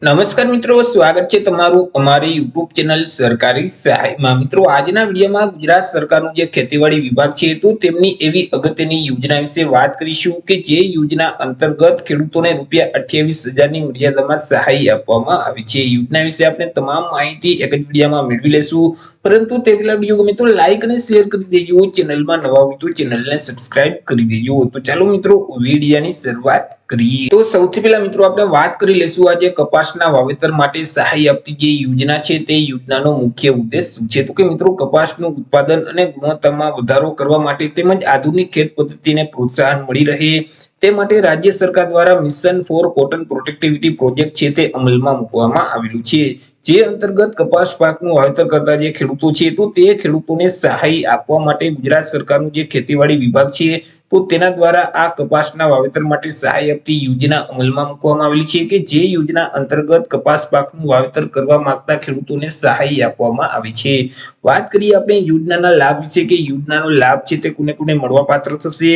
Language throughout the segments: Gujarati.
નમસ્કાર મિત્રો, સ્વાગત છે તમારું અમારી યુટ્યુબ ચેનલ સરકારી સહાયમાં। મિત્રો, આજના વિડીયોમાં ગુજરાત સરકારનું જે ખેતીવાડી વિભાગ છે તો તેમની એવી અગત્યની યોજના વિશે વાત કરીશું કે જે યોજના અંતર્ગત ખેડૂતોને ₹28,000 ની મર્યાદામાં સહાય આપવામાં આવી છે। યોજના વિશે આપણે તમામ માહિતી એક જ વિડીયોમાં મેળવી લેશું, પરંતુ તે પહેલા વિડીયો ગમે તો લાઈક અને શેર કરી દેજો। ચેનલમાં નવા હોય તો ચેનલને સબસ્ક્રાઇબ કરી દેજો। તો ચાલો મિત્રો, વિડીયોની શરૂઆત કરીએ। તો સૌથી પહેલા મિત્રો આપણે વાત કરી લેશું આજે કપાસના વાવેતર માટે સહાય આપતી જે યોજના છે તે યોજનાનો મુખ્ય ઉદ્દેશ શું છે। તો કે મિત્રો, કપાસનું ઉત્પાદન અને ગુણવત્તામાં વધારો કરવા માટે તેમજ આધુનિક ખેત પદ્ધતિને પ્રોત્સાહન મળી રહે તે માટે રાજ્ય સરકાર દ્વારા મિશન ફોર કોટન પ્રોટેક્ટિવિટી પ્રોજેક્ટ છે તે અમલમાં મૂકવામાં આવેલું છે। જે અંતર્ગત કપાસ પાકનું વાવેતર કરતા જે ખેડૂતો છે તો તે ખેડૂતોને સહાય આપવા માટે ગુજરાત સરકારનું જે ખેતીવાડી વિભાગ છે તો તેના દ્વારા આ કપાસના વાવેતર માટે સહાય આપતી યોજના અમલમાં મૂકવામાં આવેલી છે કે જે યોજના અંતર્ગત કપાસ પાકનું વાવેતર કરવા માંગતા ખેડૂતોને સહાય આપવામાં આવી છે। વાત કરીએ આપણે યોજનાના લાભ વિશે કે યોજનાનો લાભ છે તે કોને કોને મળવાપાત્ર થશે।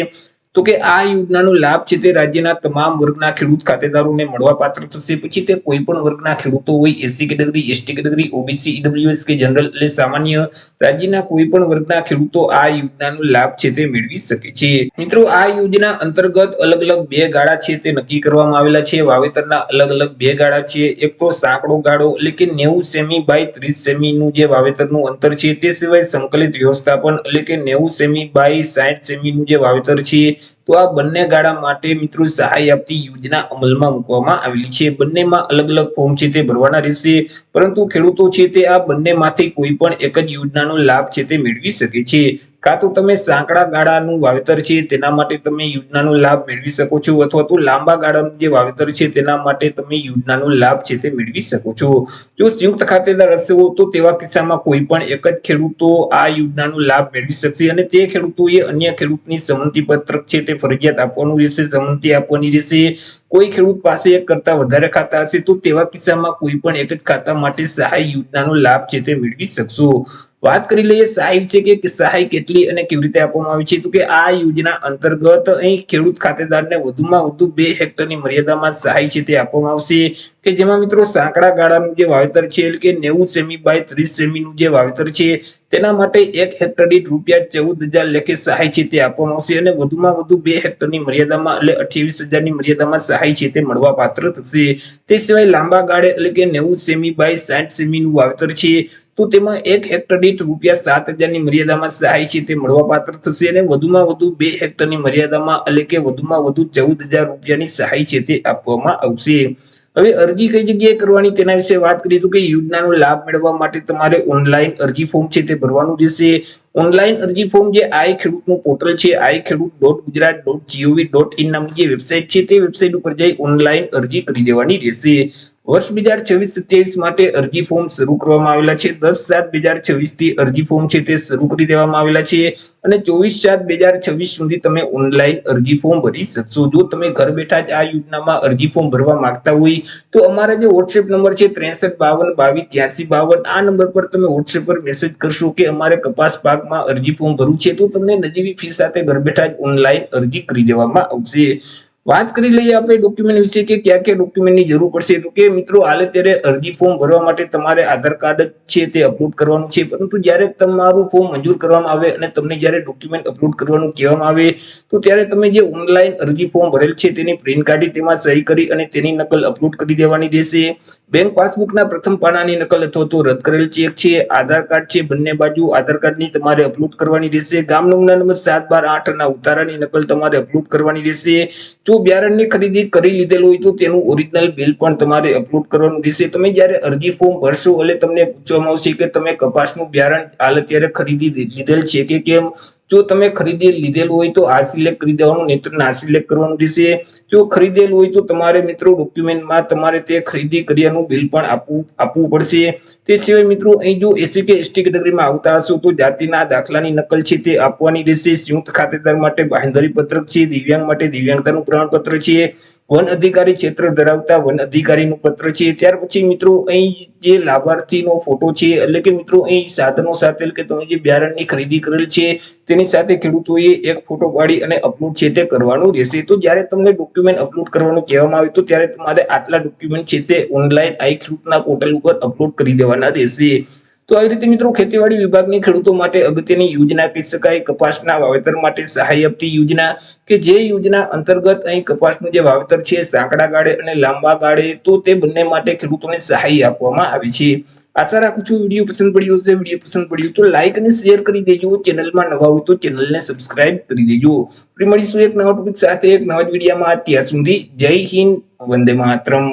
તો કે આ યોજનાનો લાભ છે તે રાજ્યના તમામ વર્ગના ખેડૂત ખાતેદારોને મળવાપાત્ર થશે। પછી તે કોઈ પણ વર્ગના ખેડૂતો હોય, SC category, ST category, OBC, EWS કે જનરલ એટલે સામાન્ય રાજ્યના કોઈ પણ વર્ગના ખેડૂતો આ યોજનાનો લાભ છે તે મેળવી શકે છે। મિત્રો, આ યોજના અંતર્ગત અલગ અલગ બે ગાળા છે તે નક્કી કરવામાં આવેલા છે। વાવેતરના અલગ અલગ બે ગાળા છે। એક તો સાંકડો ગાળો એટલે કે 90 સેમી બાય 30 સેમી નું જે વાવેતરનું અંતર છે, તે સિવાય સંકલિત વ્યવસ્થાપન એટલે કે 90 સેમી બાય 60 સેમી નું જે વાવેતર છે તો આ બંને ગાળા માટે મિત્રો સહાય આપતી યોજના અમલમાં મૂકવામાં આવેલી છે। બંનેમાં અલગ અલગ ફોર્મ છે તે ભરવાના રહેશે, પરંતુ ખેડૂતો છે તે આ બંનેમાંથી કોઈ પણ એક જ યોજનાનો લાભ છે તે મેળવી શકે છે। કાં તો તમે સાંકડા ગાળાનું વાવેતર છે તેના માટે તમે યોજનાનો લાભ મેળવી શકો છો, અથવા તો લાંબા ગાળાનું જે વાવેતર છે તેના માટે તમે યોજનાનો લાભ છે તે મેળવી શકો છો। જો સંયુક્ત ખાતેદાર હશે તો તેવા કિસ્સામાં કોઈ પણ એક જ ખેડૂતો આ યોજનાનો લાભ મેળવી શકશે અને તે ખેડૂતોએ અન્ય ખેડૂતની સંમતિ પત્રક છે તે ફરજિયાત આપવાનું રહેશે, સંમતિ આપવાની રહેશે। કોઈ ખેડૂત પાસે એક કરતા વધારે ખાતા હશે તો તેવા કિસ્સામાં કોઈ પણ એક જ ખાતા માટે સહાય યોજનાનો લાભ છે તે મેળવી શકશો। વાત કરી લઈએ સહાય વિશે કે સહાય કેટલી અને કેવી રીતે આપવામાં આવે છે। તો કે આ યોજના અંતર્ગત અહીં ખેડૂત ખાતેદારને વધુમાં વધુ 2 હેક્ટરની મર્યાદામાં સહાય છે તે આપવામાં આવશે, કે જેમાં મિત્રો સાંકડા ગાળાનું જે વાવેતર છે એટલે કે 90 સેમી બાય 30 સેમી નું જે વાવેતર છે તેના માટે 1 હેક્ટર દીઠ ₹14,000 લેખે સહાય છે તે આપવામાં આવશે અને વધુમાં વધુ 2 હેક્ટરની મર્યાદામાં એટલે 28,000 ની મર્યાદામાં સહાય છે તે મળવાપાત્ર થશે। તે સિવાય લાંબા ગાળે એટલે કે 90 સેમી બાય 60 સેમી નું વાવેતર છે તો તેમાં 1 હેક્ટર દીઠ ₹7,000 ની મર્યાદામાં સહાય છે તે મળવાપાત્ર થશે અને વધુમાં વધુ 2 હેક્ટરની મર્યાદામાં એટલે કે વધુમાં વધુ ₹14,000 ની સહાય છે તે આપવામાં આવશે। હવે અરજી કઈ જગ્યાએ કરવાની તેના વિશે વાત કરીએ તો કે યોજનાનો લાભ મેળવવા માટે તમારે ઓનલાઈન અરજી ફોર્મ છે તે ભરવાનું રહેશે। ઓનલાઈન અરજી ફોર્મ જે આઈ ખેડૂતનું પોર્ટલ છે, iKhedoot.gujarat.in નામની જે વેબસાઇટ છે તે વેબસાઇટ ઉપર જઈ ઓનલાઈન અરજી કરી દેવાની રહેશે। વર્ષ 2026-27 માટે અરજી ફોર્મ શરૂ કરવામાં આવેલા છે। 10/7/2026 થી અરજી ફોર્મ છે તે શરૂ કરી દેવામાં આવેલા છે અને 24/7/2026 સુધી તમે ઓનલાઈન અરજી ફોર્મ ભરી શકશો। જો તમે ઘર બેઠા જ આ યોજનામાં અરજી ફોર્મ ભરવા માંગતા હોય તો અમારા જે WhatsApp નંબર છે 6352228352 આ નંબર પર તમે WhatsApp પર મેસેજ કરશો કે અમારે કપાસ પાકમાં અરજી ફોર્મ ભરવું છે તો તમને નજીવી ફી સાથે ઘર બેઠા જ ઓનલાઈન અરજી કરી દેવામાં આવશે। વાત કરી લઈએ આપણે ડોક્યુમેન્ટ વિશે કે કયા કયા ડોક્યુમેન્ટની જરૂર પડશે। તો કે મિત્રો, હાલે ત્યારે અરજી ફોર્મ ભરવા માટે તમારે આધાર કાર્ડ છે તે અપલોડ કરવાનું છે, પરંતુ જ્યારે તમારું ફોર્મ મંજૂર કરવામાં આવે અને તમને જ્યારે ડોક્યુમેન્ટ અપલોડ કરવાનું કહેવામાં આવે તો ત્યારે તમે જે ઓનલાઈન અરજી ફોર્મ ભરેલ છે તેની પ્રિન્ટ કાઢી તેમાં સહી કરી અને તેની નકલ અપલોડ કરી દેવાની રહેશે। બેંક પાસબુકના પ્રથમ પાનાની નકલ અથવા તો રદ કરેલ ચેક છે, આધાર કાર્ડ છે બંને બાજુ આધાર કાર્ડની તમારે અપલોડ કરવાની રહેશે। ગામ નમૂના નંબર 7, 12, 8 ના ઉતારાની નકલ તમારે અપલોડ કરવાની રહેશે। જો બિયારણની ખરીદી કરી લીધેલ હોય તો તેનું ઓરિજિનલ બિલ પણ તમારે અપલોડ કરવાનું રહેશે। તમે જ્યારે અરજી ફોર્મ ભરશો એટલે તમને પૂછવામાં આવશે કે તમે કપાસનું બિયારણ હાલ અત્યારે ખરીદી લીધેલ છે કે કેમ। જો તમે ખરીદી લીધેલ હોય તો આ સિલેક્ટ કરી દેવાનું, નહીતર ના સિલેક્ટ કરવાનું રહેશે। જો ખરીદેલ હોય તો તમારે મિત્રો ડોક્યુમેન્ટમાં તમારે તે ખરીદી કર્યાનું બિલ પણ આપવું પડશે। તે સિવાય મિત્રો અહીં જો એસસી કે એસટી કેટેગરીમાં આવતા હશો તો જાતિના દાખલાની નકલ છે તે આપવાની રહેશે। સંયુક્ત ખાતેદાર માટે બાંહેધરી પત્રક છે, દિવ્યાંગ માટે દિવ્યાંગતાનું પ્રમાણપત્ર છે, વન અધિકારી ક્ષેત્ર ધરાવતા વન અધિકારીનું પત્ર છે. ત્યાર પછી મિત્રો અહીં જે લાભાર્થીનો ફોટો છે, એટલે કે મિત્રો અહીં સાધનો સાથે, એટલે કે તમે જે બિયારણની ખરીદી કરેલ છે તેની સાથે ખેડૂતોએ એક ફોટો પાડી અને અપલોડ છે તે કરવાનું રહેશે. તો જ્યારે તમને ડોક્યુમેન્ટ અપલોડ કરવાનું કહેવામાં આવે તો ત્યારે તમારે આટલા ડોક્યુમેન્ટ છે તે ઓનલાઈન આઈ ખેડૂતના પોર્ટલ ઉપર અપલોડ કરી દેવાના રહેશે. તો આવી રીતે મિત્રો ખેતીવાડી વિભાગની ખેડૂતો માટે અગત્યની યોજના કહી શકાય કપાસના વાવેતર માટે સહાય આપતી યોજના, કે જે યોજના અંતર્ગત અહીં કપાસનું જે વાવેતર છે સાંકડા ગાળે અને લાંબા ગાળે, તો તે બંને માટે ખેડૂતોને સહાય આપવામાં આવી છે. આશા રાખું છું વિડીયો પસંદ પડ્યો હશે. વિડીયો પસંદ પડ્યો તો લાઈક અને શેર કરી દેજો. ચેનલમાં નવા હોય તો ચેનલને સબસ્ક્રાઇબ કરી દેજો. ફરી મળીશું એક નવા ટોપિક સાથે એક નવા જ વિડીયોમાં. ત્યાં સુધી જય હિન્દ, વંદે માતરમ.